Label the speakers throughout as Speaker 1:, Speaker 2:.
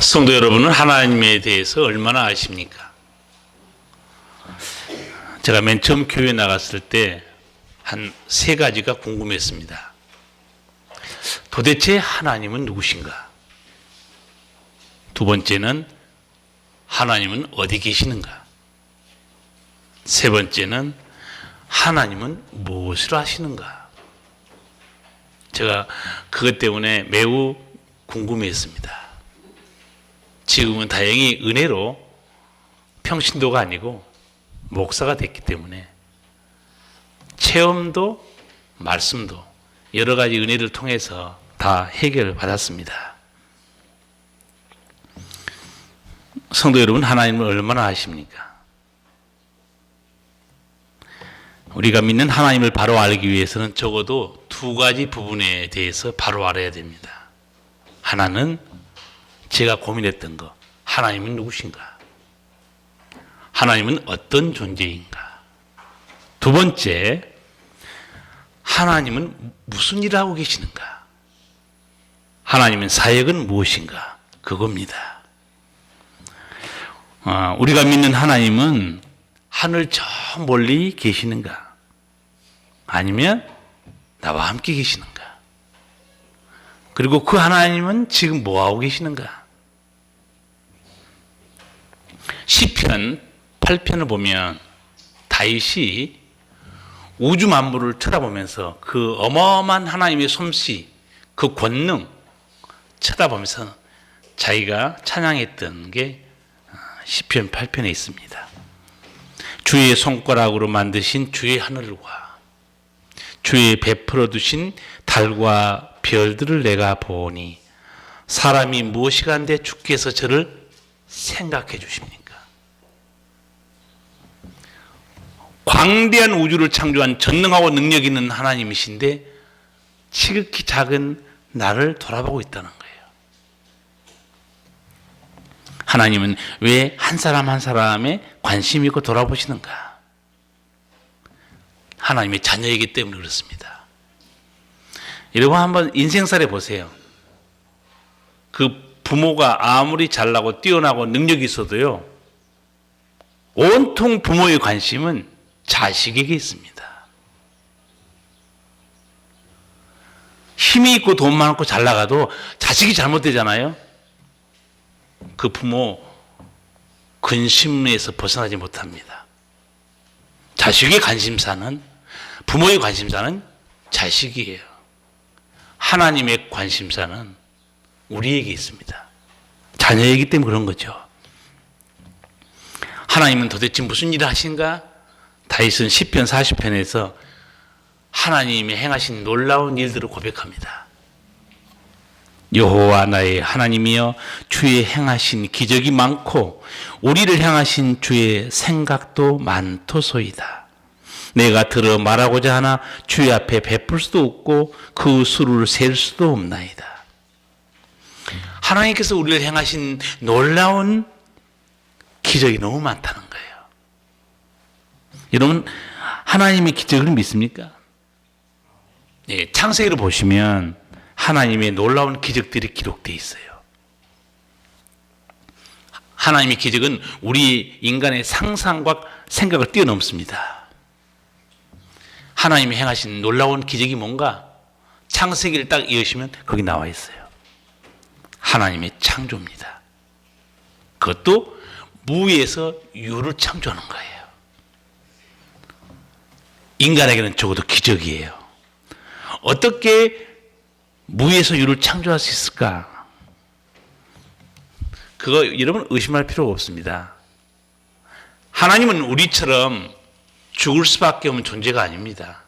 Speaker 1: 성도 여러분은 하나님에 대해서 얼마나 아십니까? 제가 맨 처음 교회 나갔을 때 한 세 가지가 궁금했습니다. 도대체 하나님은 누구신가? 두 번째는 하나님은 어디 계시는가? 세 번째는 하나님은 무엇을 하시는가? 제가 그것 때문에 매우 궁금했습니다. 지금은 다행히 은혜로 평신도가 아니고 목사가 됐기 때문에 체험도 말씀도 여러 가지 은혜를 통해서 다 해결을 받았습니다. 성도 여러분, 하나님을 얼마나 아십니까? 우리가 믿는 하나님을 바로 알기 위해서는 적어도 두 가지 부분에 대해서 바로 알아야 됩니다. 하나는 제가 고민했던 거, 하나님은 누구신가? 하나님은 어떤 존재인가? 두 번째, 하나님은 무슨 일을 하고 계시는가? 하나님은 사역은 무엇인가? 그겁니다. 우리가 믿는 하나님은 하늘 저 멀리 계시는가? 아니면 나와 함께 계시는가? 그리고 그 하나님은 지금 뭐하고 계시는가? 시편 8편을 보면 다윗이 우주 만물을 쳐다보면서 그 어마어마한 하나님의 솜씨, 그 권능 쳐다보면서 자기가 찬양했던 게 시편 8편에 있습니다. 주의 손가락으로 만드신 주의 하늘과 주의 베풀어 두신 달과 별들을 내가 보니 사람이 무엇이간데 주께서 저를 생각해 주십니까? 광대한 우주를 창조한 전능하고 능력 있는 하나님이신데 지극히 작은 나를 돌아보고 있다는 거예요. 하나님은 왜 한 사람 한 사람에 관심 있고 돌아보시는가? 하나님의 자녀이기 때문에 그렇습니다. 여러분 한번 인생살에 보세요. 그 부모가 아무리 잘나고 뛰어나고 능력이 있어도요, 온통 부모의 관심은 자식에게 있습니다. 힘이 있고 돈 많고 잘 나가도 자식이 잘못되잖아요. 그 부모 근심에서 벗어나지 못합니다. 자식의 관심사는, 부모의 관심사는 자식이에요. 하나님의 관심사는 우리에게 있습니다. 자녀이기 때문에 그런 거죠. 하나님은 도대체 무슨 일을 하신가? 다윗은 시편 40편에서 하나님이 행하신 놀라운 일들을 고백합니다. 여호와 나의 하나님이여, 주의 행하신 기적이 많고 우리를 향하신 주의 생각도 많도소이다. 내가 들어 말하고자 하나 주의 앞에 베풀 수도 없고 그 수를 셀 수도 없나이다. 하나님께서 우리를 행하신 놀라운 기적이 너무 많다는 거예요. 여러분, 하나님의 기적을 믿습니까? 예, 창세기를 보시면 하나님의 놀라운 기적들이 기록되어 있어요. 하나님의 기적은 우리 인간의 상상과 생각을 뛰어넘습니다. 하나님이 행하신 놀라운 기적이 뭔가? 창세기를 딱 이으시면 거기 나와 있어요. 하나님의 창조입니다. 그것도 무에서 유를 창조하는 거예요. 인간에게는 적어도 기적이에요. 어떻게 무에서 유를 창조할 수 있을까? 그거 여러분 의심할 필요가 없습니다. 하나님은 우리처럼 죽을 수밖에 없는 존재가 아닙니다.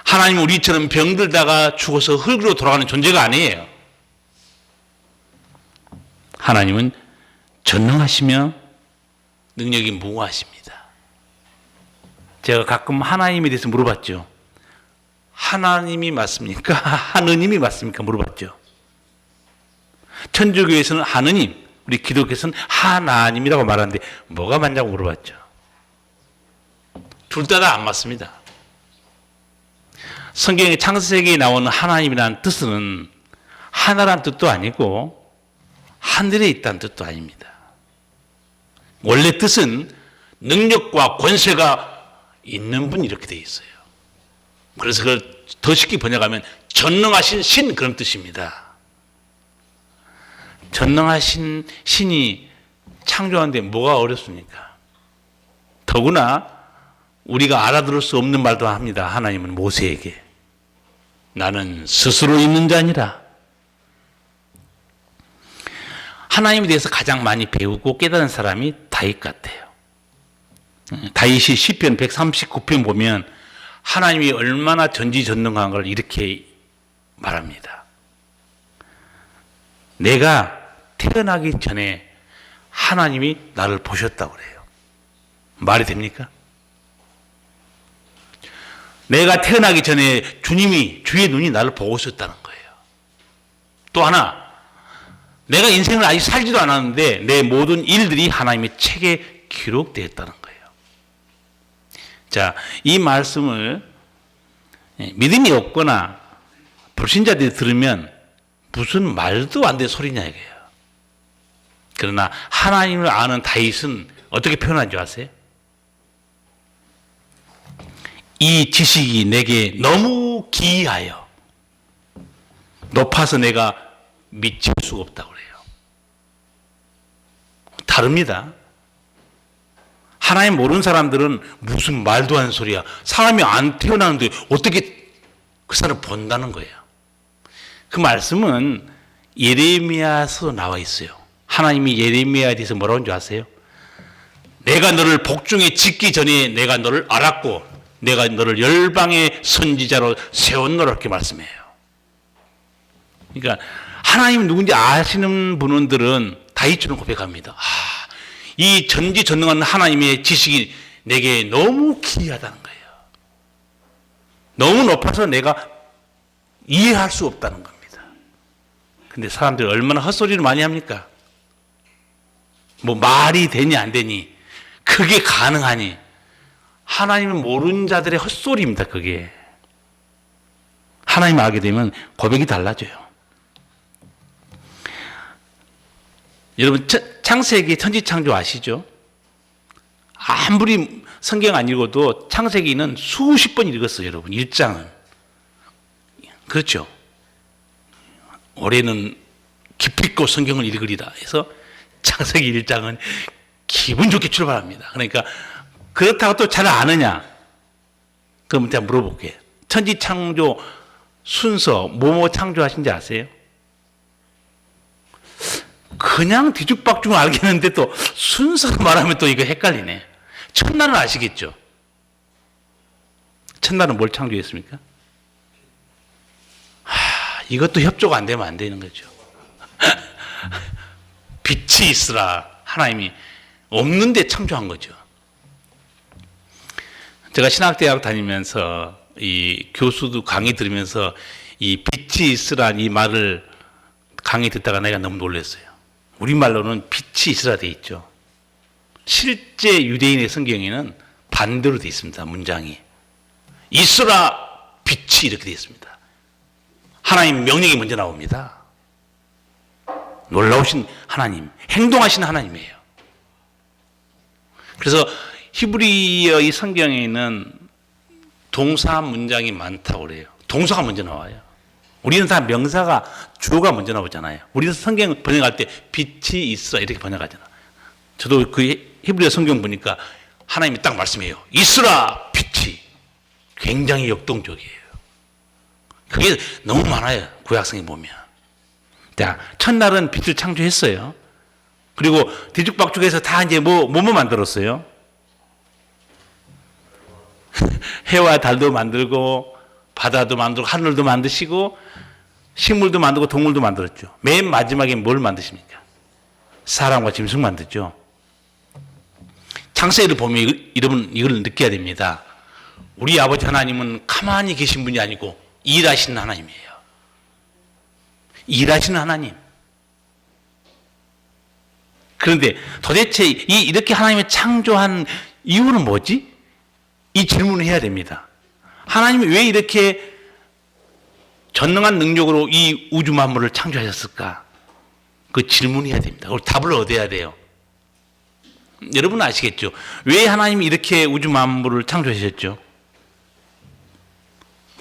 Speaker 1: 하나님은 우리처럼 병들다가 죽어서 흙으로 돌아가는 존재가 아니에요. 하나님은 전능하시며 능력이 무궁하십니다. 제가 가끔 하나님에 대해서 물어봤죠. 하나님이 맞습니까? 하느님이 맞습니까? 물어봤죠. 천주교에서는 하느님, 우리 기독교에서는 하나님이라고 말하는데 뭐가 맞냐고 물어봤죠. 둘 다 안 맞습니다. 성경의 창세기에 나오는 하나님이라는 뜻은 하나라는 뜻도 아니고 하늘에 있다는 뜻도 아닙니다. 원래 뜻은 능력과 권세가 있는 분 이렇게 되어 있어요. 그래서 그걸 더 쉽게 번역하면 전능하신 신 그런 뜻입니다. 전능하신 신이 창조하는데 뭐가 어렵습니까? 더구나 우리가 알아들을 수 없는 말도 합니다. 하나님은 모세에게 나는 스스로 있는 자니라. 하나님에 대해서 가장 많이 배우고 깨달은 사람이 다윗 같아요. 다윗이 시편 139편 보면 하나님이 얼마나 전지전능한 걸 이렇게 말합니다. 내가 태어나기 전에 하나님이 나를 보셨다고 그래요. 말이 됩니까? 내가 태어나기 전에 주의 눈이 나를 보고 있었다는 거예요. 또 하나, 내가 인생을 아직 살지도 않았는데 내 모든 일들이 하나님의 책에 기록되어 있다는 거예요. 자, 이 말씀을 믿음이 없거나 불신자들이 들으면 무슨 말도 안 되는 소리냐 이거예요. 그러나 하나님을 아는 다윗은 어떻게 표현한 줄 아세요? 이 지식이 내게 너무 기이하여 높아서 내가 미칠 수가 없다고 그래요. 다릅니다. 하나님 모르는 사람들은 무슨 말도 안 소리야. 사람이 안 태어나는데 어떻게 그 사람을 본다는 거예요. 그 말씀은 예레미야서 나와 있어요. 하나님이 예레미야에 대해서 뭐라고 하는지 아세요? 내가 너를 복중에 짓기 전에 내가 너를 알았고 내가 너를 열방의 선지자로 세웠노라 이렇게 말씀해요. 그러니까 하나님 누군지 아시는 분들은 다윗처럼 고백합니다. 이 전지전능한 하나님의 지식이 내게 너무 기이하다는 거예요. 너무 높아서 내가 이해할 수 없다는 겁니다. 근데 사람들이 얼마나 헛소리를 많이 합니까? 뭐 말이 되니 안 되니 그게 가능하니 하나님을 모르는 자들의 헛소리입니다. 그게 하나님을 알게 되면 고백이 달라져요. 여러분 창세기 천지창조 아시죠? 아무리 성경 안 읽어도 창세기는 수십 번 읽었어요. 여러분 1장은 그렇죠? 올해는 깊이 있고 성경을 읽으리라 해서 창세기 1장은 기분 좋게 출발합니다. 그러니까 그렇다고 또 잘 아느냐? 그럼 제가 물어볼게요. 천지창조 순서 뭐뭐 창조하신지 아세요? 그냥 뒤죽박죽 알겠는데 또 순서로 말하면 또 이거 헷갈리네. 첫날은 아시겠죠? 첫날은 뭘 창조했습니까? 이것도 협조가 안 되면 안 되는 거죠. 빛이 있으라 하나님이 없는데 창조한 거죠. 제가 신학대학 다니면서 이 교수도 강의 들으면서 이 빛이 있으란 이 말을 강의 듣다가 내가 너무 놀랐어요. 우리말로는 빛이 있으라 돼 있죠. 실제 유대인의 성경에는 반대로 돼 있습니다. 문장이 있으라 빛이 이렇게 돼 있습니다. 하나님 명령이 먼저 나옵니다. 놀라우신 하나님, 행동하신 하나님이에요. 그래서 히브리어 이 성경에는 동사 문장이 많다고 그래요. 동사가 먼저 나와요. 우리는 다 명사가 주어가 먼저 나오잖아요. 우리는 성경 번역할 때 빛이 있어 이렇게 번역하잖아. 저도 그 히브리어 성경 보니까 하나님이 딱 말씀해요. 있으라 빛이. 굉장히 역동적이에요. 그게 너무 많아요. 구약성에 보면. 자, 첫날은 빛을 창조했어요. 그리고 뒤죽박죽해서 다 이제 뭐 만들었어요? 해와 달도 만들고 바다도 만들고 하늘도 만드시고 식물도 만들고 동물도 만들었죠. 맨 마지막에 뭘 만드십니까? 사람과 짐승 만들죠. 창세기를 보면 여러분 이걸 느껴야 됩니다. 우리 아버지 하나님은 가만히 계신 분이 아니고 일하시는 하나님이에요. 일하시는 하나님. 그런데 도대체 이렇게 하나님이 창조한 이유는 뭐지? 이 질문을 해야 됩니다. 하나님이 왜 이렇게 전능한 능력으로 이 우주 만물을 창조하셨을까? 그 질문해야 됩니다. 그걸 답을 얻어야 돼요. 여러분은 아시겠죠? 왜 하나님이 이렇게 우주 만물을 창조하셨죠?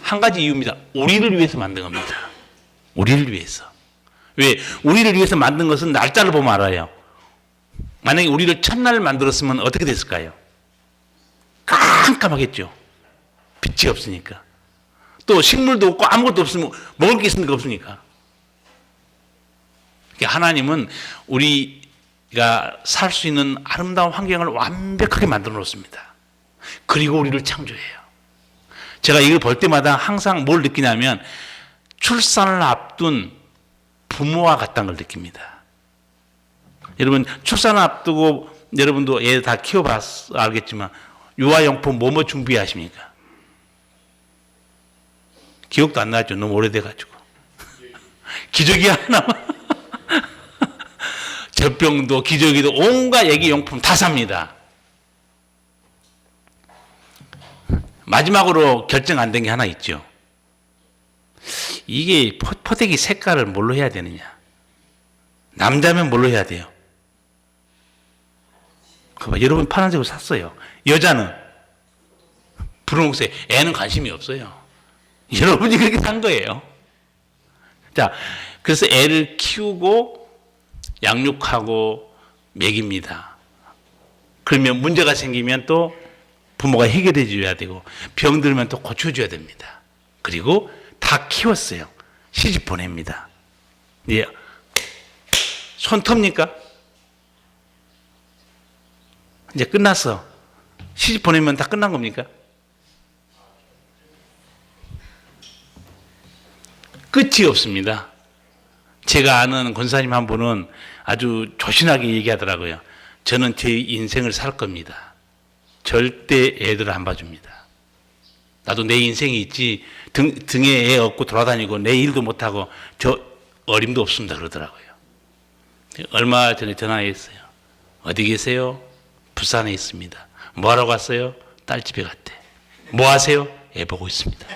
Speaker 1: 한 가지 이유입니다. 우리를 위해서 만든 겁니다. 우리를 위해서. 왜? 우리를 위해서 만든 것은 날짜를 보면 알아요. 만약에 우리를 첫날 만들었으면 어떻게 됐을까요? 깜깜하겠죠. 빛이 없으니까. 또 식물도 없고 아무것도 없으면 먹을 게 있습니까? 없으니까. 하나님은 우리가 살 수 있는 아름다운 환경을 완벽하게 만들어 놓습니다. 그리고 우리를 창조해요. 제가 이걸 볼 때마다 항상 뭘 느끼냐면 출산을 앞둔 부모와 같다는 걸 느낍니다. 여러분 출산을 앞두고 여러분도 애 다 키워봐서 알겠지만 유아용품 뭐뭐 준비하십니까? 기억도 안 나죠. 너무 오래돼가지고. 기저귀 하나만 젖병도 기저귀도 온갖 애기용품 다 삽니다. 마지막으로 결정 안 된 게 하나 있죠. 이게 포대기 색깔을 뭘로 해야 되느냐. 남자면 뭘로 해야 돼요? 여러분 파란색으로 샀어요. 여자는 분홍색. 애는 관심이 없어요. 여러분이 그렇게 산 거예요. 자, 그래서 애를 키우고 양육하고 먹입니다. 그러면 문제가 생기면 또 부모가 해결해 줘야 되고 병 들면 또 고쳐줘야 됩니다. 그리고 다 키웠어요. 시집 보냅니다. 예. 손 텁니까? 이제 끝났어. 시집 보내면 다 끝난 겁니까? 끝이 없습니다. 제가 아는 권사님 한 분은 아주 조신하게 얘기하더라고요. 저는 제 인생을 살 겁니다. 절대 애들을 안 봐줍니다. 나도 내 인생이 있지 등에 애 업고 돌아다니고 내 일도 못하고 저 어림도 없습니다 그러더라고요. 얼마 전에 전화했어요. 어디 계세요? 부산에 있습니다. 뭐 하러 갔어요? 딸 집에 갔대. 뭐 하세요? 애 보고 있습니다.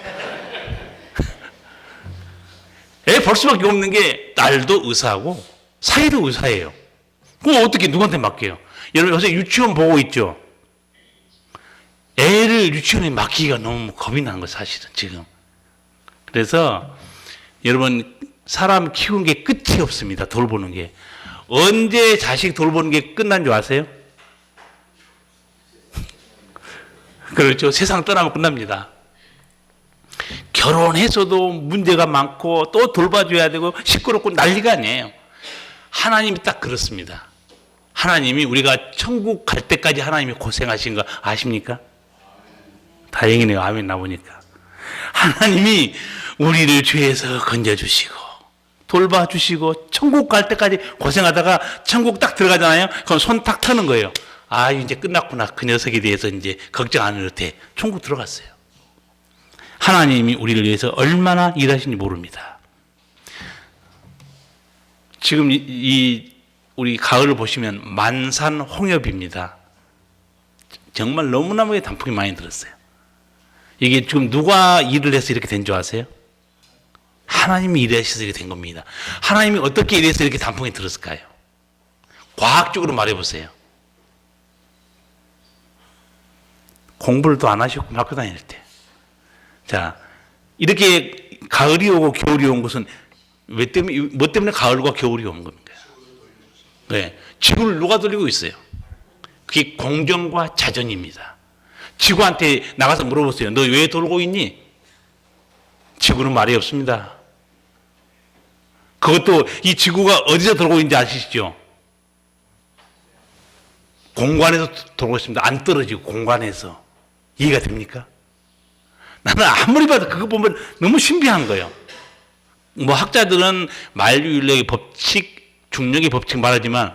Speaker 1: 애 볼 수밖에 없는 게 딸도 의사하고 사이도 의사예요. 그럼 어떻게 누구한테 맡겨요? 여러분 요새 유치원 보고 있죠? 애를 유치원에 맡기기가 너무 겁이 나는 거예요 사실은 지금. 그래서 여러분 사람 키우는 게 끝이 없습니다. 돌보는 게. 언제 자식 돌보는 게 끝난 줄 아세요? 그렇죠. 세상 떠나면 끝납니다. 결혼해서도 문제가 많고 또 돌봐줘야 되고 시끄럽고 난리가 아니에요. 하나님이 딱 그렇습니다. 하나님이 우리가 천국 갈 때까지 하나님이 고생하신 거 아십니까? 다행이네요. 아멘 나오니까. 하나님이 우리를 죄에서 건져주시고 돌봐주시고 천국 갈 때까지 고생하다가 천국 딱 들어가잖아요. 그럼 손 딱 터는 거예요. 아 이제 끝났구나. 그 녀석에 대해서 이제 걱정 안 해도 돼. 천국 들어갔어요. 하나님이 우리를 위해서 얼마나 일하시는지 모릅니다. 지금 우리 가을을 보시면 만산 홍엽입니다. 정말 너무나무 단풍이 많이 들었어요. 이게 지금 누가 일을 해서 이렇게 된 줄 아세요? 하나님이 일하셔서 이렇게 된 겁니다. 하나님이 어떻게 일해서 이렇게 단풍이 들었을까요? 과학적으로 말해보세요. 공부를 또 안 하셨고 학교 다닐 때. 자, 이렇게 가을이 오고 겨울이 온 것은 뭐 때문에 가을과 겨울이 온 겁니까? 네. 지구를 누가 돌리고 있어요? 그게 공정과 자전입니다. 지구한테 나가서 물어보세요. 너 왜 돌고 있니? 지구는 말이 없습니다. 그것도 이 지구가 어디서 돌고 있는지 아시죠? 공간에서 돌고 있습니다. 안 떨어지고 공간에서. 이해가 됩니까? 나는 아무리 봐도 그거 보면 너무 신비한 거예요. 뭐 학자들은 만유인력의 법칙, 중력의 법칙 말하지만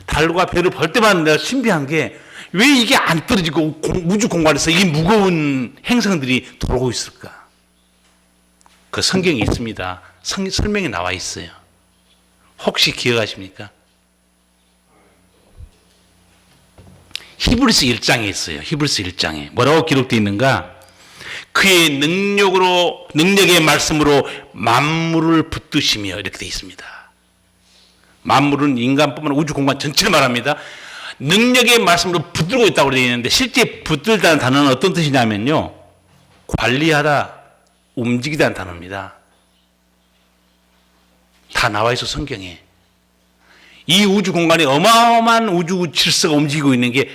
Speaker 1: 달과 별을 볼 때마다 내가 신비한 게 왜 이게 안 떨어지고 우주 공간에서 이 무거운 행성들이 돌고 있을까? 그 성경이 있습니다. 설명이 나와 있어요. 혹시 기억하십니까? 히브리서 1장에 있어요. 히브리서 1장에 뭐라고 기록되어 있는가? 그의 능력의 말씀으로 만물을 붙드시며 이렇게 되어 있습니다. 만물은 인간뿐만 아니라 우주 공간 전체를 말합니다. 능력의 말씀으로 붙들고 있다고 되어 있는데 실제 붙들다는 단어는 어떤 뜻이냐면요. 관리하다, 움직이다는 단어입니다. 다 나와 있어 성경에. 이 우주 공간에 어마어마한 우주 질서가 움직이고 있는 게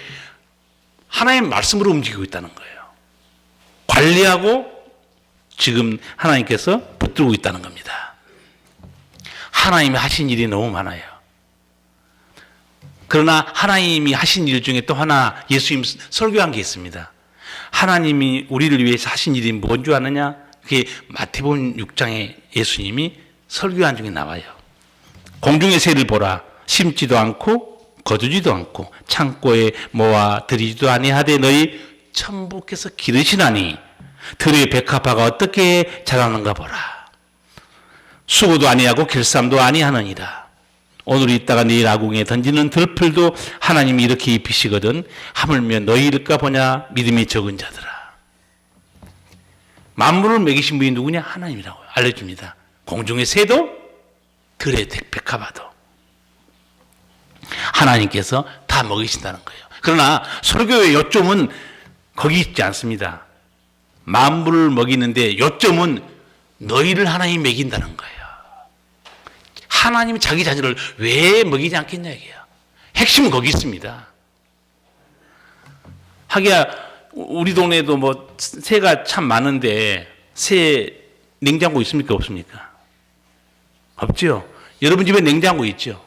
Speaker 1: 하나님의 말씀으로 움직이고 있다는 거예요. 관리하고 지금 하나님께서 붙들고 있다는 겁니다. 하나님이 하신 일이 너무 많아요. 그러나 하나님이 하신 일 중에 또 하나 예수님 설교한 게 있습니다. 하나님이 우리를 위해서 하신 일이 뭔 줄 아느냐? 그게 마태복음 6장에 예수님이 설교한 중에 나와요. 공중의 새를 보라. 심지도 않고 거두지도 않고 창고에 모아 들이지도 아니하되 너희 천부께서 기르시나니 들의 백합화가 어떻게 자라는가 보라. 수고도 아니하고 길쌈도 아니하느니라. 오늘 있다가 내일 아궁에 던지는 들풀도 하나님이 이렇게 입히시거든 하물며 너희일까 보냐 믿음이 적은 자들아. 만물을 먹이신 분이 누구냐? 하나님이라고 알려줍니다. 공중의 새도 들의 백합화도 하나님께서 다 먹이신다는 거예요. 그러나 설교의 요점은 거기 있지 않습니다. 만물을 먹이는데 요점은 너희를 하나님이 먹인다는 거예요. 하나님이 자기 자녀를 왜 먹이지 않겠냐 이게요. 핵심은 거기 있습니다. 하기야 우리 동네에도 뭐 새가 참 많은데 새 냉장고 있습니까? 없습니까? 없죠. 여러분 집에 냉장고 있죠.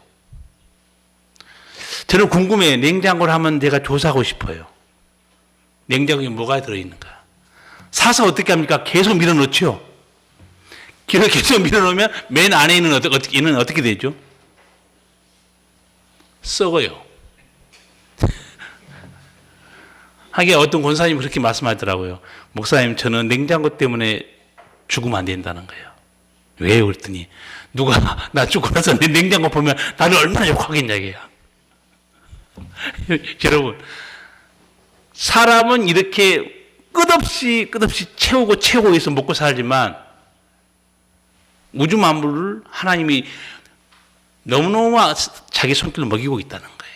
Speaker 1: 저는 궁금해요. 냉장고를 하면 내가 조사하고 싶어요. 냉장고에 뭐가 들어있는가. 사서 어떻게 합니까? 계속 밀어넣죠. 계속 밀어넣으면 맨 안에 있는 얘는 어떻게 되죠? 썩어요. 하기야 어떤 권사님이 그렇게 말씀하더라고요. 목사님 저는 냉장고 때문에 죽으면 안 된다는 거예요. 왜요? 그랬더니 누가 나 죽고 나서 내 냉장고 보면 나를 얼마나 욕하겠냐 이게요. 여러분 사람은 이렇게 끝없이 채우고 해서 먹고 살지만 우주 만물을 하나님이 너무너무 자기 손길로 먹이고 있다는 거예요.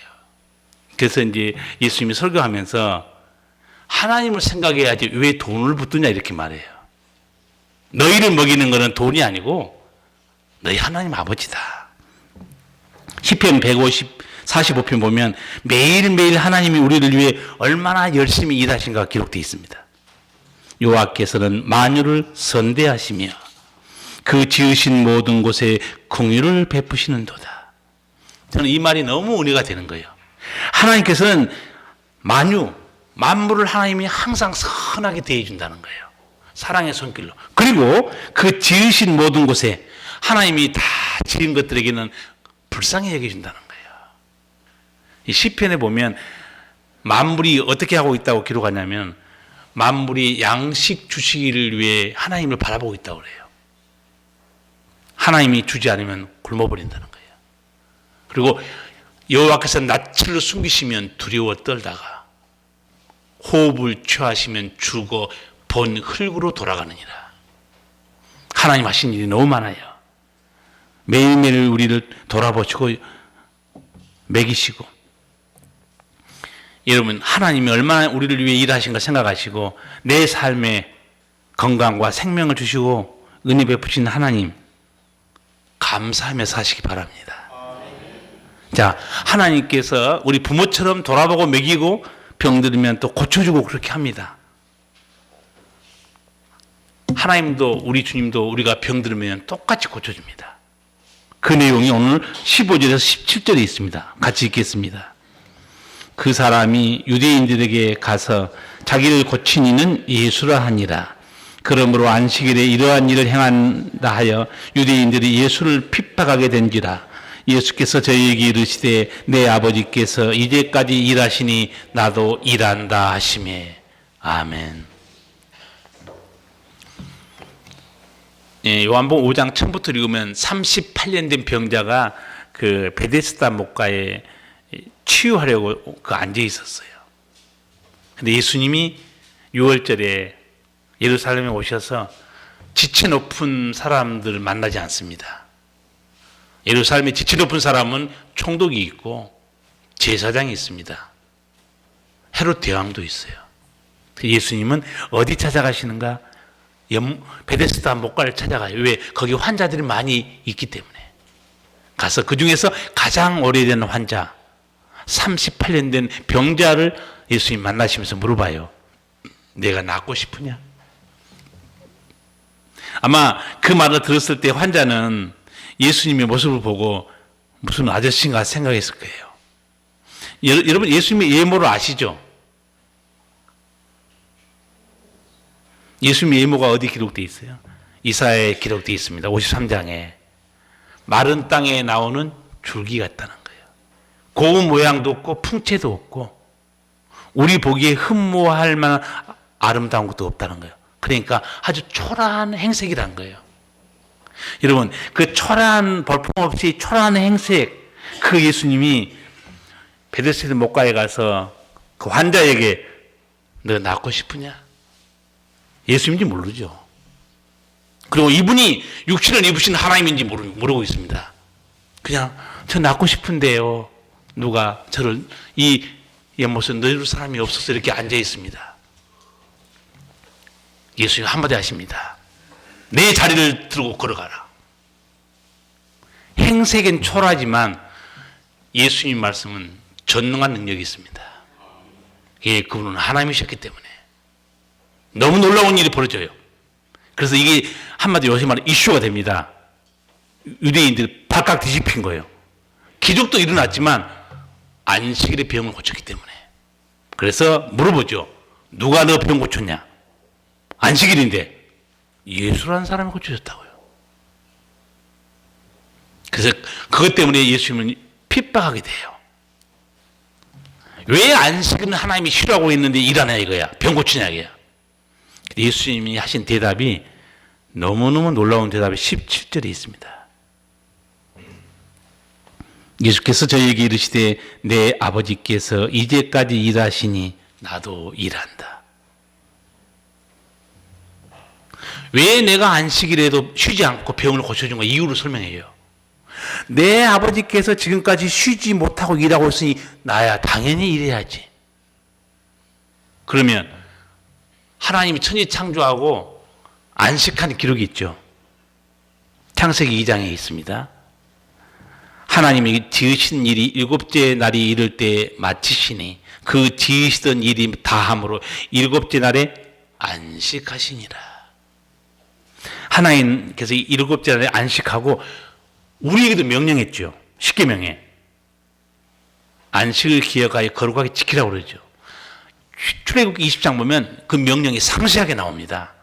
Speaker 1: 그래서 이제 예수님이 설교하면서 하나님을 생각해야지 왜 돈을 붙드냐 이렇게 말해요. 너희를 먹이는 것은 돈이 아니고 너희 하나님 아버지다. 시편 45편 보면 매일매일 하나님이 우리를 위해 얼마나 열심히 일하신가 기록되어 있습니다. 여호와께서는 만유를 선대하시며 그 지으신 모든 곳에 긍휼을 베푸시는도다. 저는 이 말이 너무 은혜가 되는 거예요. 하나님께서는 만물을 하나님이 항상 선하게 대해준다는 거예요. 사랑의 손길로. 그리고 그 지으신 모든 곳에 하나님이 다 지은 것들에게는 불쌍히 여겨준다는 거예요. 이 시편에 보면 만물이 어떻게 하고 있다고 기록하냐면 만물이 양식 주시기를 위해 하나님을 바라보고 있다고 그래요. 하나님이 주지 않으면 굶어버린다는 거예요. 그리고 여호와께서 낯을 숨기시면 두려워 떨다가 호흡을 취하시면 죽어 본 흙으로 돌아가느니라. 하나님 하신 일이 너무 많아요. 매일매일 우리를 돌아보시고 먹이시고 여러분 하나님이 얼마나 우리를 위해 일하신가 생각하시고 내 삶에 건강과 생명을 주시고 은혜 베푸신 하나님 감사하며 사시기 바랍니다. 자, 하나님께서 우리 부모처럼 돌아보고 먹이고 병들면 또 고쳐주고 그렇게 합니다. 하나님도 우리 주님도 우리가 병들면 똑같이 고쳐줍니다. 그 내용이 오늘 15절에서 17절에 있습니다. 같이 읽겠습니다. 그 사람이 유대인들에게 가서 자기를 고친 이는 예수라 하니라. 그러므로 안식일에 이러한 일을 행한다 하여 유대인들이 예수를 핍박하게 된지라. 예수께서 저희에게 이르시되 내 아버지께서 이제까지 일하시니 나도 일한다 하시매. 아멘. 요한복음 5장 처음부터 읽으면 38년 된 병자가 그 베데스다 목가에 치유하려고 앉아 있었어요. 근데 예수님이 6월절에 예루살렘에 오셔서 지체 높은 사람들을 만나지 않습니다. 예루살렘의 지체 높은 사람은 총독이 있고 제사장이 있습니다. 헤롯 대왕도 있어요. 예수님은 어디 찾아가시는가? 베데스다 목가를 찾아가요. 왜? 거기 환자들이 많이 있기 때문에. 가서 그 중에서 가장 오래된 환자, 38년 된 병자를 예수님 만나시면서 물어봐요. 내가 낫고 싶으냐? 아마 그 말을 들었을 때 환자는 예수님의 모습을 보고 무슨 아저씨인가 생각했을 거예요. 여러분 예수님의 예모를 아시죠? 예수님의 예모가 어디 기록되어 있어요? 이사야에 기록되어 있습니다. 53장에 마른 땅에 나오는 줄기 같다는 거예요. 고운 모양도 없고 풍채도 없고 우리 보기에 흠모할 만한 아름다운 것도 없다는 거예요. 그러니까 아주 초라한 행색이란 거예요. 여러분 그 초라한 볼품없이 초라한 행색 그 예수님이 베데스다 목가에 가서 그 환자에게 너 낫고 싶으냐? 예수님인지 모르죠. 그리고 이분이 육신을 입으신 하나님인지 모르고 있습니다. 그냥 저 낫고 싶은데요. 누가 저를 이 연못에 넣을 사람이 없어서 이렇게 앉아 있습니다. 예수님 한마디 하십니다. 내 자리를 들고 걸어가라. 행색은 초라하지만 예수님 말씀은 전능한 능력이 있습니다. 예, 그분은 하나님이셨기 때문에 너무 놀라운 일이 벌어져요. 그래서 이게 한마디로 요새 말하면 이슈가 됩니다. 유대인들이 발칵 뒤집힌 거예요. 기적도 일어났지만 안식일에 병을 고쳤기 때문에. 그래서 물어보죠. 누가 너 병 고쳤냐? 안식일인데 예수라는 사람이 고쳐줬다고요. 그래서 그것 때문에 예수님은 핍박하게 돼요. 왜 안식일은 하나님이 싫어하고 있는데 일하냐 이거야. 병 고치냐 이거야. 예수님이 하신 대답이 너무너무 놀라운 대답이 17절에 있습니다. 예수께서 저에게 이르시되 내 아버지께서 이제까지 일하시니 나도 일한다. 왜 내가 안식일에도 쉬지 않고 병을 고쳐준 거 이유를 설명해요. 내 아버지께서 지금까지 쉬지 못하고 일하고 있으니 나야 당연히 일해야지. 그러면 하나님이 천지 창조하고 안식한 기록이 있죠. 창세기 2장에 있습니다. 하나님이 지으신 일이 일곱째 날이 이를 때 마치시니 그 지으시던 일이 다함으로 일곱째 날에 안식하시니라. 하나님께서 일곱째 날에 안식하고 우리에게도 명령했죠. 십계명에 안식을 기억하여 거룩하게 지키라고 그러죠. 출애굽기 20장 보면 그 명령이 상세하게 나옵니다.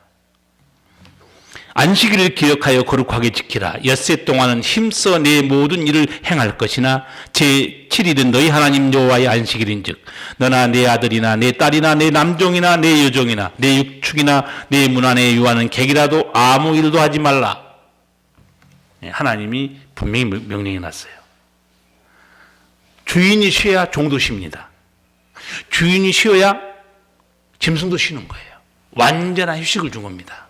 Speaker 1: 안식일을 기억하여 거룩하게 지키라. 엿새 동안은 힘써 내 모든 일을 행할 것이나 제7일은 너희 하나님 여호와의 안식일인즉 너나 내 아들이나 내 딸이나 내 남종이나 내 여종이나 내 육축이나 내 문 안에 유하는 객이라도 아무 일도 하지 말라. 하나님이 분명히 명령해 놨어요. 주인이 쉬어야 종도 쉽니다. 주인이 쉬어야 짐승도 쉬는 거예요. 완전한 휴식을 준 겁니다.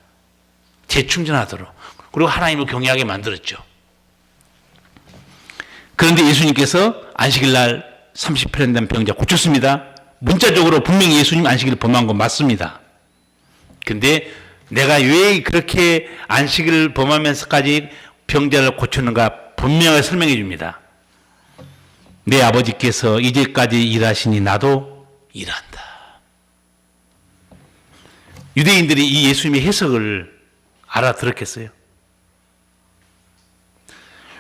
Speaker 1: 재충전하도록. 그리고 하나님을 경외하게 만들었죠. 그런데 예수님께서 안식일 날 38년 된 병자 고쳤습니다. 문자적으로 분명히 예수님 안식일을 범한 건 맞습니다. 그런데 내가 왜 그렇게 안식일을 범하면서까지 병자를 고쳤는가 분명하게 설명해 줍니다. 내 아버지께서 이제까지 일하시니 나도 일한다. 유대인들이 이 예수님의 해석을 알아들었겠어요?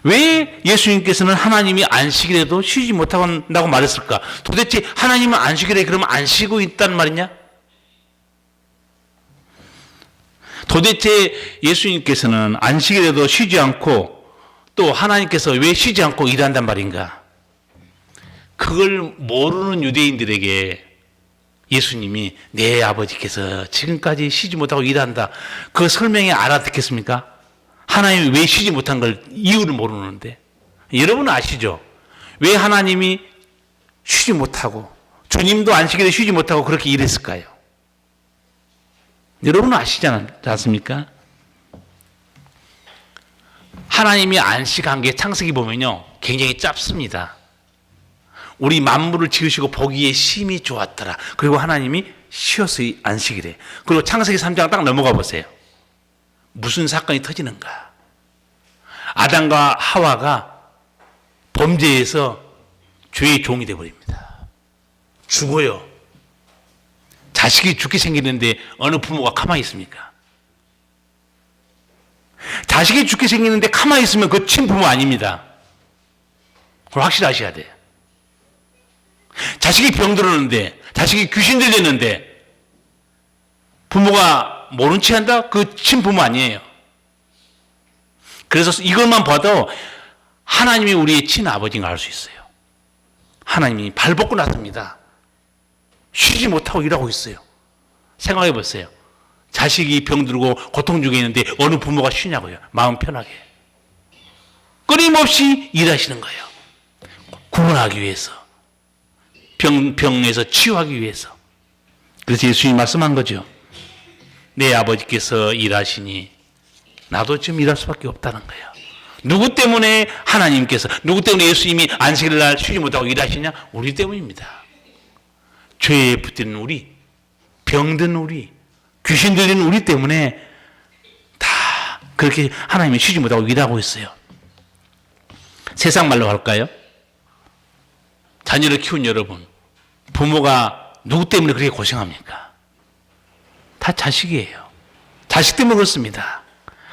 Speaker 1: 왜 예수님께서는 하나님이 안식일에도 쉬지 못하고 한다고 말했을까? 도대체 하나님은 안식일에 그러면 안 쉬고 있단 말이냐? 도대체 예수님께서는 안식일에도 쉬지 않고 또 하나님께서 왜 쉬지 않고 일한단 말인가? 그걸 모르는 유대인들에게 예수님이 내 아버지께서 지금까지 쉬지 못하고 일한다. 그 설명에 알아듣겠습니까? 하나님이 왜 쉬지 못한 걸 이유를 모르는데. 여러분은 아시죠? 왜 하나님이 쉬지 못하고 주님도 안식일에 쉬지 못하고 그렇게 일했을까요? 여러분은 아시지 않습니까? 하나님이 안식한 게 창세기 보면요 굉장히 짧습니다. 우리 만물을 지으시고 보기에 심히 좋았더라. 그리고 하나님이 쉬어서 안식이래. 그리고 창세기 3장 딱 넘어가 보세요. 무슨 사건이 터지는가? 아담과 하와가 범죄해서 죄의 종이 되어버립니다. 죽어요. 자식이 죽게 생기는데 어느 부모가 가만히 있습니까? 자식이 죽게 생기는데 가만히 있으면 그 친부모 아닙니다. 그걸 확실히 아셔야 돼요. 자식이 병들었는데, 자식이 귀신 들렸는데 부모가 모른 체 한다? 그 친부모 아니에요. 그래서 이것만 봐도 하나님이 우리의 친아버지인 걸 알 수 있어요. 하나님이 발 벗고 났습니다. 쉬지 못하고 일하고 있어요. 생각해 보세요. 자식이 병들고 고통 중에 있는데 어느 부모가 쉬냐고요. 마음 편하게. 끊임없이 일하시는 거예요. 구원하기 위해서. 병에서 치유하기 위해서. 그래서 예수님이 말씀한 거죠. 내 아버지께서 일하시니 나도 지금 일할 수밖에 없다는 거예요. 누구 때문에 하나님께서, 누구 때문에 예수님이 안식일 날 쉬지 못하고 일하시냐? 우리 때문입니다. 죄에 붙드는 우리, 병든 우리, 귀신 들리는 우리 때문에 다 그렇게 하나님이 쉬지 못하고 일하고 있어요. 세상 말로 할까요? 자녀를 키운 여러분, 부모가 누구 때문에 그렇게 고생합니까? 다 자식이에요. 자식 때문에 그렇습니다.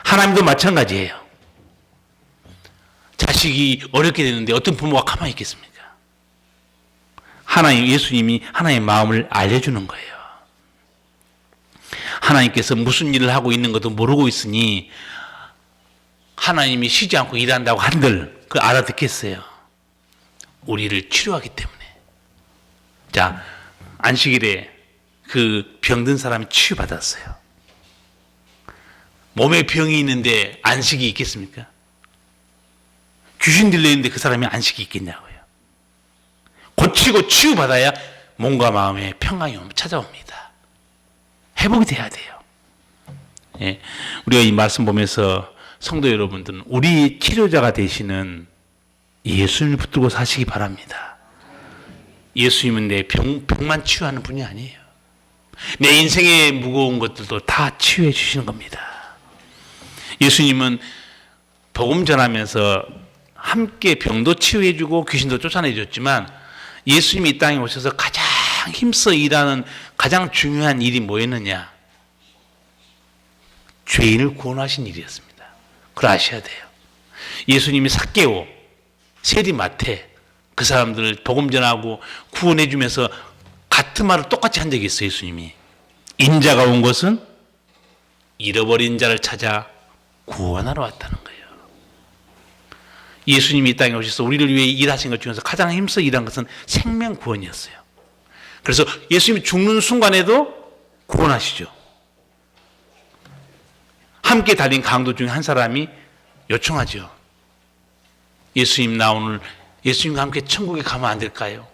Speaker 1: 하나님도 마찬가지예요. 자식이 어렵게 되는데 어떤 부모가 가만히 있겠습니까? 하나님, 예수님이 하나님의 마음을 알려주는 거예요. 하나님께서 무슨 일을 하고 있는 것도 모르고 있으니 하나님이 쉬지 않고 일한다고 한들 그 알아듣겠어요. 우리를 치료하기 때문에. 자, 안식일에 그 병든 사람이 치유받았어요. 몸에 병이 있는데 안식이 있겠습니까? 귀신 들려있는데 그 사람이 안식이 있겠냐고요. 고치고 치유받아야 몸과 마음에 평강이 찾아옵니다. 회복이 돼야 돼요. 예, 우리가 이 말씀 보면서 성도 여러분들은 우리 치료자가 되시는 예수님을 붙들고 사시기 바랍니다. 예수님은 내 병만 치유하는 분이 아니에요. 내 인생의 무거운 것들도 다 치유해 주시는 겁니다. 예수님은 복음 전하면서 함께 병도 치유해 주고 귀신도 쫓아내 줬지만 예수님이 이 땅에 오셔서 가장 힘써 일하는 가장 중요한 일이 뭐였느냐? 죄인을 구원하신 일이었습니다. 그걸 아셔야 돼요. 예수님이 삭개오, 세리마태 그 사람들을 복음 전하고 구원해 주면서 같은 말을 똑같이 한 적이 있어요. 예수님이 인자가 온 것은 잃어버린 자를 찾아 구원하러 왔다는 거예요. 예수님이 이 땅에 오셔서 우리를 위해 일하신 것 중에서 가장 힘써 일한 것은 생명 구원이었어요. 그래서 예수님이 죽는 순간에도 구원하시죠. 함께 달린 강도 중에 한 사람이 요청하죠. 예수님, 나 오늘 예수님과 함께 천국에 가면 안 될까요?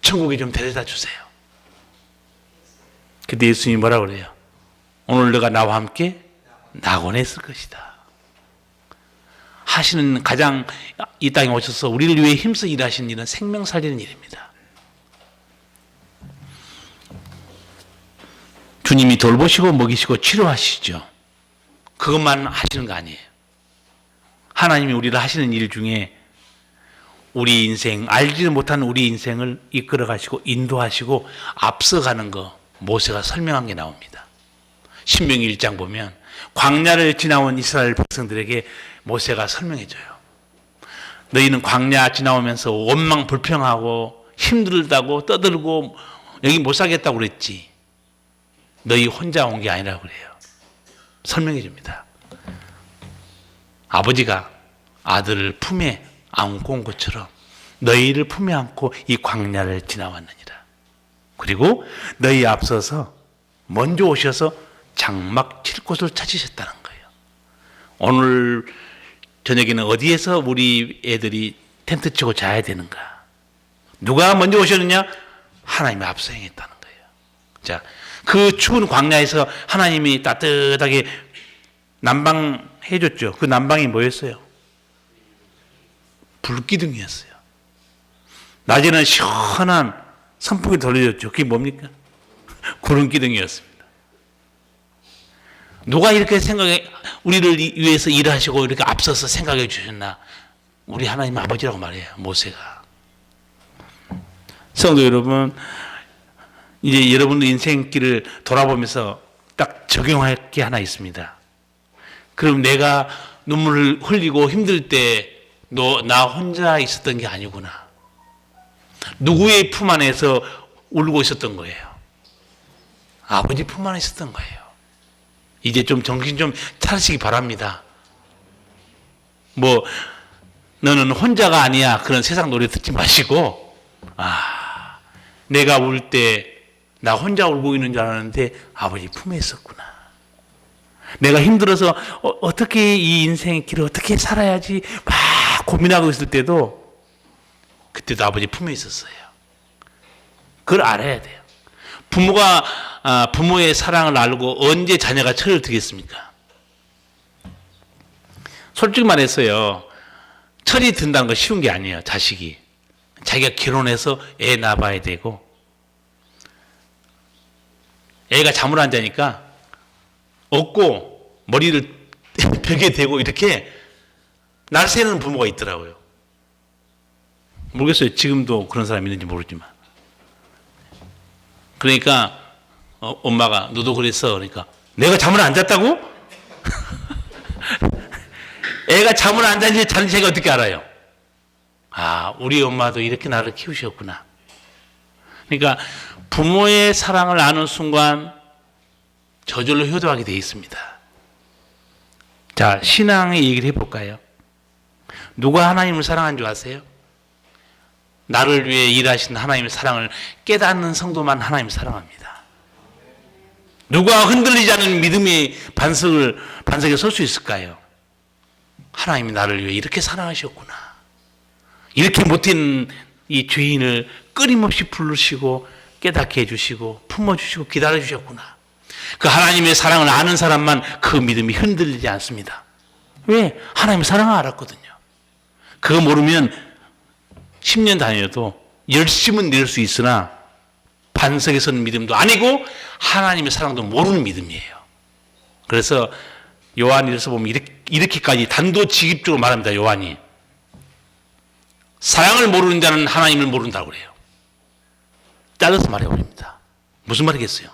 Speaker 1: 천국에 좀 데려다 주세요. 그때 예수님이 뭐라 그래요? 오늘 너가 나와 함께 낙원에 있을 것이다. 하시는 가장 이 땅에 오셔서 우리를 위해 힘써 일하시는 일은 생명 살리는 일입니다. 주님이 돌보시고 먹이시고 치료하시죠. 그것만 하시는 거 아니에요. 하나님이 우리를 하시는 일 중에 우리 인생, 알지도 못한 우리 인생을 이끌어 가시고 인도하시고 앞서가는 거 모세가 설명한 게 나옵니다. 신명기 1장 보면 광야를 지나온 이스라엘 백성들에게 모세가 설명해 줘요. 너희는 광야 지나오면서 원망 불평하고 힘들다고 떠들고 여기 못 살겠다고 그랬지. 너희 혼자 온 게 아니라고 그래요. 설명해 줍니다. 아버지가 아들을 품에 안고 온 것처럼 너희를 품에 안고 이 광야를 지나왔느니라. 그리고 너희 앞서서 먼저 오셔서 장막 칠 곳을 찾으셨다는 거예요. 오늘 저녁에는 어디에서 우리 애들이 텐트 치고 자야 되는가? 누가 먼저 오셨느냐? 하나님이 앞서 행했다는 거예요. 자, 그 추운 광야에서 하나님이 따뜻하게 난방해 줬죠. 그 난방이 뭐였어요? 불기둥이었어요. 낮에는 시원한 선풍기 돌려줬죠. 그게 뭡니까? 구름기둥이었습니다. 누가 이렇게 우리를 위해서 일하시고 이렇게 앞서서 생각해 주셨나? 우리 하나님 아버지라고 말해요. 모세가. 성도 여러분, 이제 여러분의 인생길을 돌아보면서 딱 적용할 게 하나 있습니다. 그럼 내가 눈물을 흘리고 힘들 때 나 혼자 있었던 게 아니구나. 누구의 품 안에서 울고 있었던 거예요? 아버지 품 안에 있었던 거예요. 이제 좀 정신 좀 차리시기 바랍니다. 너는 혼자가 아니야. 그런 세상 노래 듣지 마시고, 내가 울 때 나 혼자 울고 있는 줄 알았는데 아버지 품에 있었구나. 내가 힘들어서 어떻게 이 인생의 길을 어떻게 살아야지 막 고민하고 있을 때도 그때도 아버지 품에 있었어요. 그걸 알아야 돼요. 부모의 사랑을 알고 언제 자녀가 철을 들겠습니까? 솔직히 말했어요. 철이 든다는 거 쉬운 게 아니에요. 자식이. 자기가 결혼해서 애 낳아야 되고, 애가 잠을 안 자니까 업고 머리를 벽에 대고 이렇게 날 새는 부모가 있더라고요. 모르겠어요. 지금도 그런 사람이 있는지 모르지만. 그러니까 엄마가 너도 그랬어. 그러니까 내가 잠을 안 잤다고? 애가 잠을 안 자는지 자기가 어떻게 알아요? 우리 엄마도 이렇게 나를 키우셨구나. 그러니까 부모의 사랑을 아는 순간 저절로 효도하게 되어 있습니다. 자, 신앙의 얘기를 해볼까요? 누가 하나님을 사랑한 줄 아세요? 나를 위해 일하신 하나님의 사랑을 깨닫는 성도만 하나님을 사랑합니다. 누가 흔들리지 않는 믿음의 반석에 설 수 있을까요? 하나님이 나를 위해 이렇게 사랑하셨구나. 이렇게 못된 이 죄인을 끊임없이 부르시고 깨닫게 해주시고 품어주시고 기다려주셨구나. 그 하나님의 사랑을 아는 사람만 그 믿음이 흔들리지 않습니다. 왜? 하나님의 사랑을 알았거든요. 그거 모르면 10년 다녀도 열심은 낼 수 있으나 반석에 선 믿음도 아니고 하나님의 사랑도 모르는 믿음이에요. 그래서 요한일서 보면 이렇게까지 단도직입적으로 말합니다. 요한이. 사랑을 모르는 자는 하나님을 모른다고 그래요. 잘라서 말해버립니다. 무슨 말이겠어요?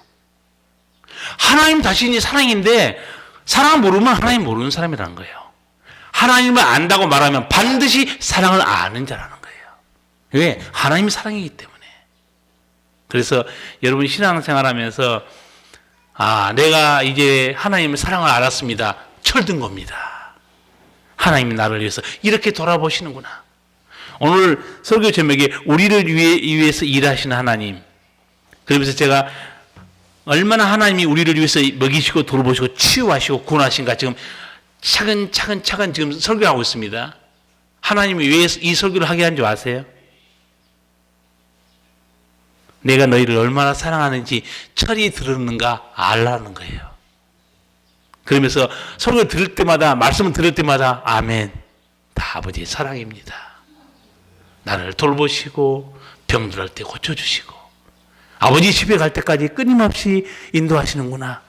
Speaker 1: 하나님 자신이 사랑인데 사랑을 모르면 하나님 모르는 사람이라는 거예요. 하나님을 안다고 말하면 반드시 사랑을 아는 자라는 거예요. 왜? 하나님이 사랑이기 때문에. 그래서 여러분 신앙생활하면서 내가 이제 하나님의 사랑을 알았습니다. 철든 겁니다. 하나님이 나를 위해서 이렇게 돌아보시는구나. 오늘 설교 제목이 우리를 위해서 일하시는 하나님. 그러면서 제가 얼마나 하나님이 우리를 위해서 먹이시고 돌보시고 치유하시고 구원하신가 지금 차근차근 지금 설교하고 있습니다. 하나님이 왜 이 설교를 하게 한 줄 아세요? 내가 너희를 얼마나 사랑하는지 철이 들었는가 알라는 거예요. 그러면서 설교 들을 때마다 말씀을 들을 때마다 아멘. 다 아버지의 사랑입니다. 나를 돌보시고 병들할 때 고쳐주시고 아버지 집에 갈 때까지 끊임없이 인도하시는구나.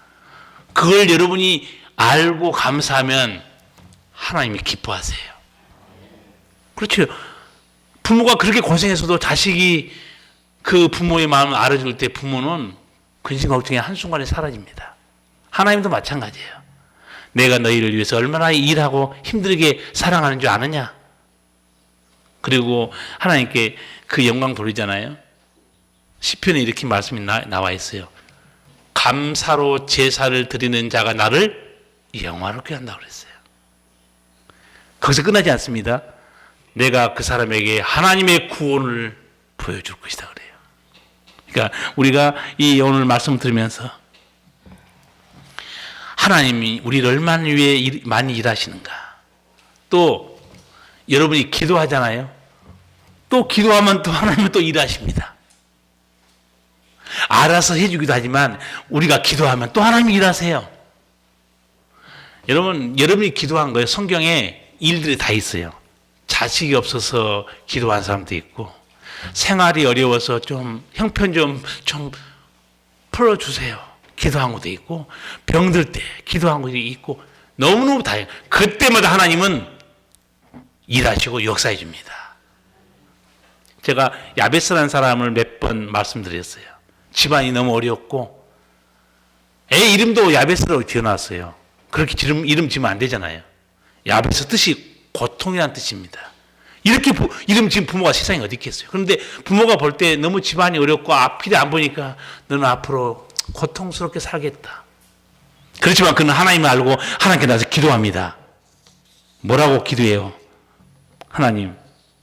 Speaker 1: 그걸 여러분이 알고 감사하면 하나님이 기뻐하세요. 그렇죠. 부모가 그렇게 고생해서도 자식이 그 부모의 마음을 알아줄 때 부모는 근심 걱정이 한순간에 사라집니다. 하나님도 마찬가지예요. 내가 너희를 위해서 얼마나 일하고 힘들게 사랑하는 줄 아느냐. 그리고 하나님께 그 영광 돌리잖아요. 시편에 이렇게 말씀이 나와 있어요. 감사로 제사를 드리는 자가 나를 영화롭게 한다고 그랬어요. 거기서 끝나지 않습니다. 내가 그 사람에게 하나님의 구원을 보여줄 것이다 그래요. 그러니까 우리가 이 오늘 말씀 들으면서 하나님이 우리를 얼마나 위해 많이 일하시는가. 또 여러분이 기도하잖아요. 또 기도하면 또 하나님은 또 일하십니다. 알아서 해주기도 하지만 우리가 기도하면 또 하나님이 일하세요. 여러분이 기도한 거예요. 성경에 일들이 다 있어요. 자식이 없어서 기도한 사람도 있고, 생활이 어려워서 좀 형편 좀 풀어주세요. 기도한 것도 있고, 병들 때 기도한 것도 있고, 너무너무 다양해요. 그때마다 하나님은 일하시고 역사해 줍니다. 제가 야베스라는 사람을 몇 번 말씀드렸어요. 집안이 너무 어려웠고, 애 이름도 야베스라고 지어놨어요. 그렇게 이름 지으면 안 되잖아요. 야베스 뜻이 고통이라는 뜻입니다. 이렇게 이름 지은 부모가 세상에 어디 있겠어요. 그런데 부모가 볼 때 너무 집안이 어렵고 앞길이 안 보니까 너는 앞으로 고통스럽게 살겠다. 그렇지만 그는 하나님을 알고 하나님께 나서 기도합니다. 뭐라고 기도해요? 하나님,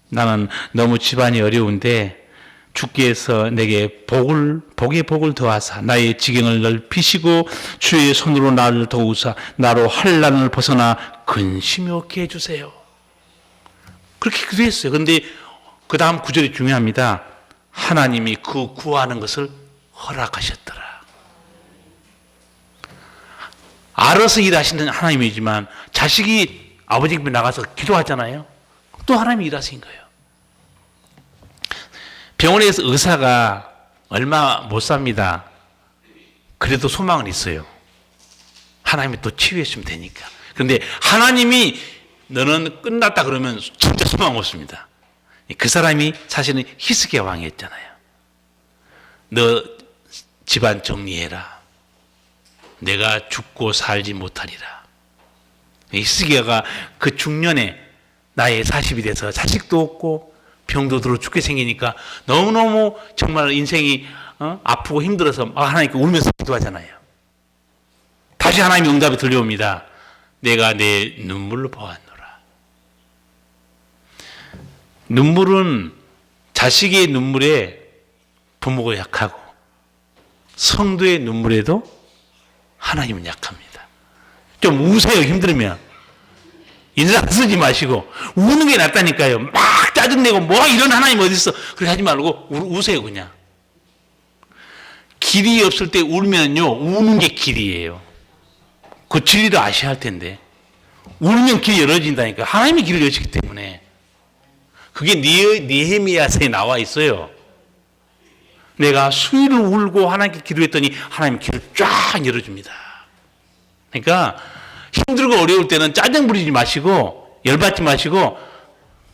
Speaker 1: 나는 너무 집안이 어려운데 주께서 내게 복의 복을 더하사 나의 지경을 넓히시고 주의 손으로 나를 도우사 나로 환난을 벗어나 근심이 없게 해주세요. 그렇게 기도했어요. 그런데 그 다음 구절이 중요합니다. 하나님이 그 구하는 것을 허락하셨더라. 알아서 일하시는 하나님이지만 자식이 아버지 집에 나가서 기도하잖아요. 또 하나님이 일하신 거예요. 병원에서 의사가 얼마 못 삽니다. 그래도 소망은 있어요. 하나님이 또 치유해 주면 되니까. 그런데 하나님이 너는 끝났다 그러면 진짜 소망 없습니다. 그 사람이 사실은 히스기야 왕이었잖아요. 너 집안 정리해라. 내가 죽고 살지 못하리라. 히스기야가 그 중년에 나이 40이 돼서 자식도 없고 병도 들어 죽게 생기니까 너무너무 정말 인생이 아프고 힘들어서 하나님께 울면서 기도하잖아요. 다시 하나님의 응답이 들려옵니다. 내가 내 눈물로 보았노라. 눈물은 자식의 눈물에 부모가 약하고 성도의 눈물에도 하나님은 약합니다. 좀 우세요. 힘들면 인상 쓰지 마시고 우는 게 낫다니까요. 막 짜증내고 뭐 이런 하나님 어디 있어. 그렇게 하지 말고 우세요. 그냥 길이 없을 때 울면요 우는 게 길이에요. 그 진리를 아셔야 할 텐데 울면 길이 열어진다니까. 하나님이 길을 여시기 때문에. 그게 느헤미야서에 나와 있어요. 내가 수일을 울고 하나님께 기도했더니 하나님이 길을 쫙 열어줍니다. 그러니까 힘들고 어려울 때는 짜증 부리지 마시고 열받지 마시고.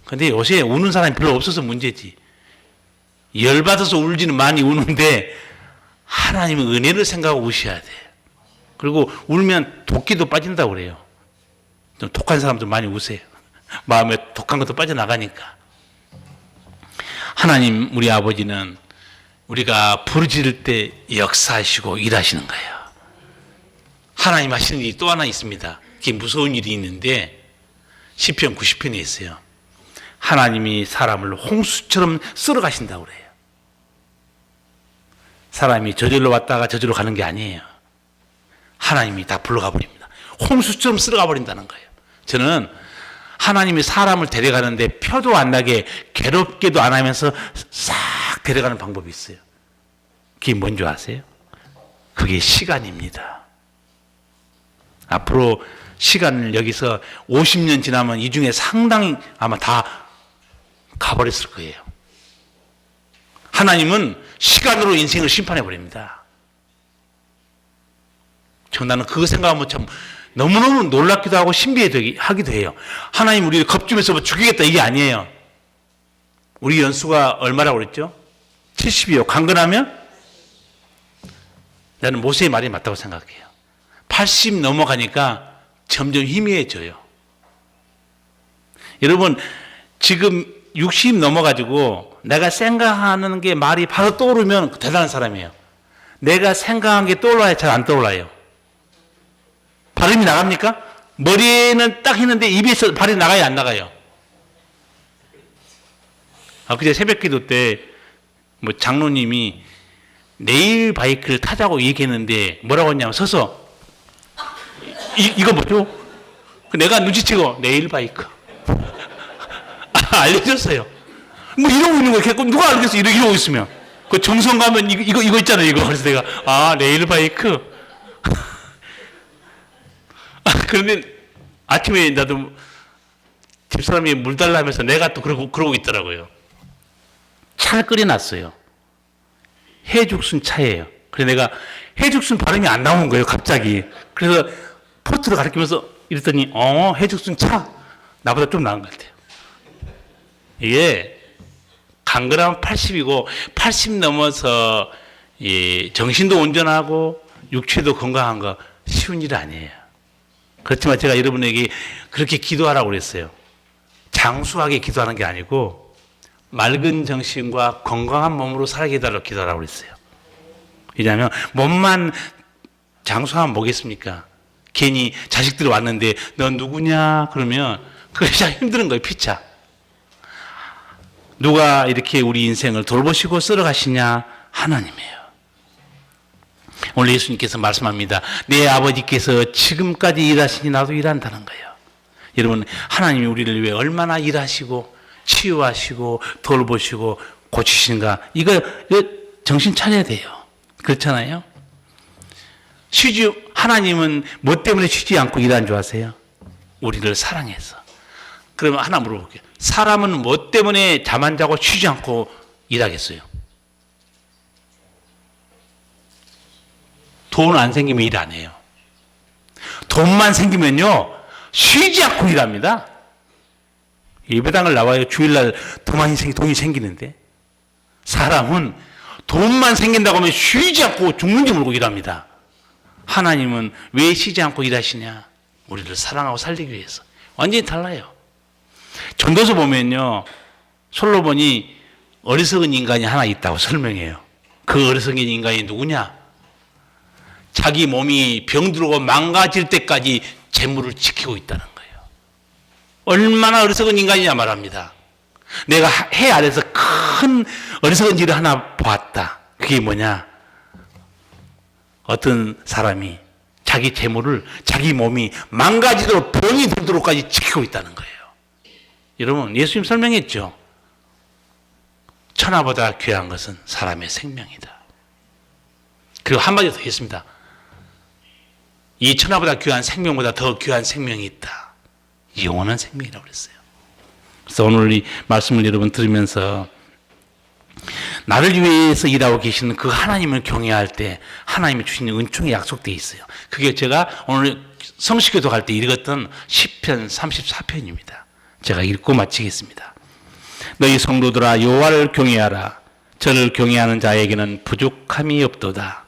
Speaker 1: 근데 요새 우는 사람이 별로 없어서 문제지. 열받아서 울지는 많이 우는데 하나님의 은혜를 생각하고 우셔야 돼. 그리고 울면 도끼도 빠진다고 그래요. 좀 독한 사람들 많이 우세요. 마음에 독한 것도 빠져나가니까. 하나님 우리 아버지는 우리가 부르짖을 때 역사하시고 일하시는 거예요. 하나님 하시는 일이 또 하나 있습니다. 그게 무서운 일이 있는데 시편 90편에 있어요. 하나님이 사람을 홍수처럼 쓸어 가신다고 그래요. 사람이 저절로 왔다가 저절로 가는 게 아니에요. 하나님이 다 불러가 버립니다. 홍수처럼 쓸어가 버린다는 거예요. 저는 하나님이 사람을 데려가는데 표도 안 나게 괴롭게도 안 하면서 싹 데려가는 방법이 있어요. 그게 뭔지 아세요? 그게 시간입니다. 앞으로 시간을 여기서 50년 지나면 이 중에 상당히 아마 다 가버렸을 거예요. 하나님은 시간으로 인생을 심판해 버립니다. 나는 그거 생각하면 참 너무너무 놀랍기도 하고 신비하기도 해요. 하나님 우리를 겁주면서 뭐 죽이겠다 이게 아니에요. 우리 연수가 얼마라고 그랬죠? 70이요. 강건하면? 나는 모세의 말이 맞다고 생각해요. 80 넘어가니까 점점 희미해져요. 여러분 지금 60 넘어가지고 내가 생각하는 게 말이 바로 떠오르면 대단한 사람이에요. 내가 생각한 게 떠올라야 잘 안 떠올라요. 발음이 나갑니까? 머리에는 딱 했는데 입에서 발이 나가요, 안 나가요? 그제 새벽 기도 때 뭐 장로님이 레일 바이크를 타자고 얘기했는데 뭐라고 했냐면 서서 이거 뭐죠? 내가 눈치채고 레일 바이크 알려줬어요. 뭐 이러고 있는 거예요. 누가 알겠어? 이러고 있으면 그 정성 가면 이거 있잖아요. 이거 그래서 내가 레일 바이크. 그런데 아침에 나도 집사람이 물 달라면서 내가 또 그러고 있더라고요. 차를 끓여놨어요. 해죽순 차예요. 그래서 내가 해죽순 발음이 안 나온 거예요, 갑자기. 그래서 포트를 가리키면서 이랬더니, 해죽순 차. 나보다 좀 나은 것 같아요. 이게, 간거라면 80이고, 80 넘어서, 정신도 온전하고, 육체도 건강한 거 쉬운 일 아니에요. 그렇지만 제가 여러분에게 그렇게 기도하라고 그랬어요. 장수하게 기도하는 게 아니고, 맑은 정신과 건강한 몸으로 살게 해달라고 기도하라고 그랬어요. 왜냐하면 몸만 장수하면 뭐겠습니까? 괜히 자식들이 왔는데 너 누구냐 그러면 그게 참 힘든 거예요. 피차. 누가 이렇게 우리 인생을 돌보시고 쓸어가시냐? 하나님이에요. 오늘 예수님께서 말씀합니다. 내 아버지께서 지금까지 일하시니 나도 일한다는 거예요. 여러분, 하나님이 우리를 위해 얼마나 일하시고 치유하시고 돌보시고 고치시는가, 이거 정신 차려야 돼요. 그렇잖아요. 하나님은 뭐 때문에 쉬지 않고 일하는 줄 아세요? 우리를 사랑해서. 그러면 하나 물어볼게요. 사람은 뭐 때문에 잠 안 자고 쉬지 않고 일하겠어요? 돈 안 생기면 일 안 해요. 돈만 생기면요, 쉬지 않고 일합니다. 예배당을 나와요. 주일날 더 많이 돈이 생기는데. 사람은 돈만 생긴다고 하면 쉬지 않고 죽는지 모르고 일합니다. 하나님은 왜 쉬지 않고 일하시냐? 우리를 사랑하고 살리기 위해서. 완전히 달라요. 전도서 보면요, 솔로몬이 어리석은 인간이 하나 있다고 설명해요. 그 어리석은 인간이 누구냐? 자기 몸이 병들고 망가질 때까지 재물을 지키고 있다는 거예요. 얼마나 어리석은 인간이냐 말합니다. 내가 해 아래서 큰 어리석은 일을 하나 봤다. 그게 뭐냐? 어떤 사람이 자기 재물을 자기 몸이 망가지도록 병이 들도록까지 지키고 있다는 거예요. 여러분, 예수님 설명했죠. 천하보다 귀한 것은 사람의 생명이다. 그리고 한마디 더 했습니다. 이 천하보다 귀한 생명보다 더 귀한 생명이 있다. 영원한 생명이라고 그랬어요. 그래서 오늘 이 말씀을 여러분 들으면서 나를 위해서 일하고 계시는 그 하나님을 경외할 때 하나님이 주시는 은총이 약속되어 있어요. 그게 제가 오늘 성식교도 갈 때 읽었던 시편 34편입니다. 제가 읽고 마치겠습니다. 너희 성도들아, 여호와를 경외하라. 저를 경외하는 자에게는 부족함이 없도다.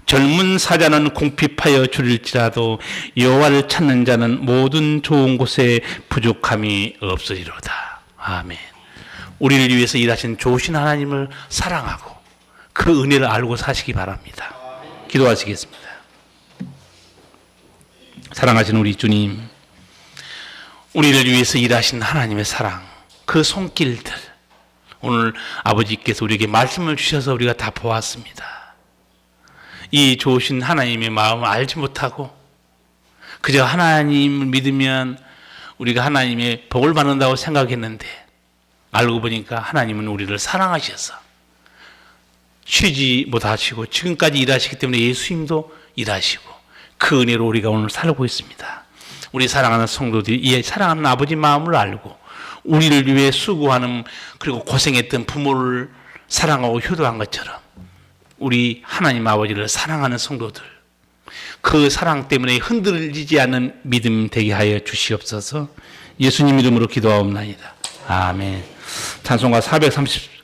Speaker 1: 젊은 사자는 궁핍하여 줄일지라도 여호와를 찾는 자는 모든 좋은 곳에 부족함이 없으리로다. 아멘. 우리를 위해서 일하신 좋으신 하나님을 사랑하고 그 은혜를 알고 사시기 바랍니다. 기도하시겠습니다. 사랑하시는 우리 주님, 우리를 위해서 일하신 하나님의 사랑, 그 손길들, 오늘 아버지께서 우리에게 말씀을 주셔서 우리가 다 보았습니다. 이 좋으신 하나님의 마음을 알지 못하고 그저 하나님을 믿으면 우리가 하나님의 복을 받는다고 생각했는데, 알고 보니까 하나님은 우리를 사랑하셔서 쉬지 못하시고 지금까지 일하시기 때문에 예수님도 일하시고 그 은혜로 우리가 오늘 살고 있습니다. 우리 사랑하는 성도들이 이 사랑하는 아버지 마음을 알고 우리를 위해 수고하는, 그리고 고생했던 부모를 사랑하고 효도한 것처럼 우리 하나님 아버지를 사랑하는 성도들, 그 사랑 때문에 흔들리지 않는 믿음 되게 하여 주시옵소서. 예수님 이름으로 기도하옵나이다. 아멘. 찬송가 430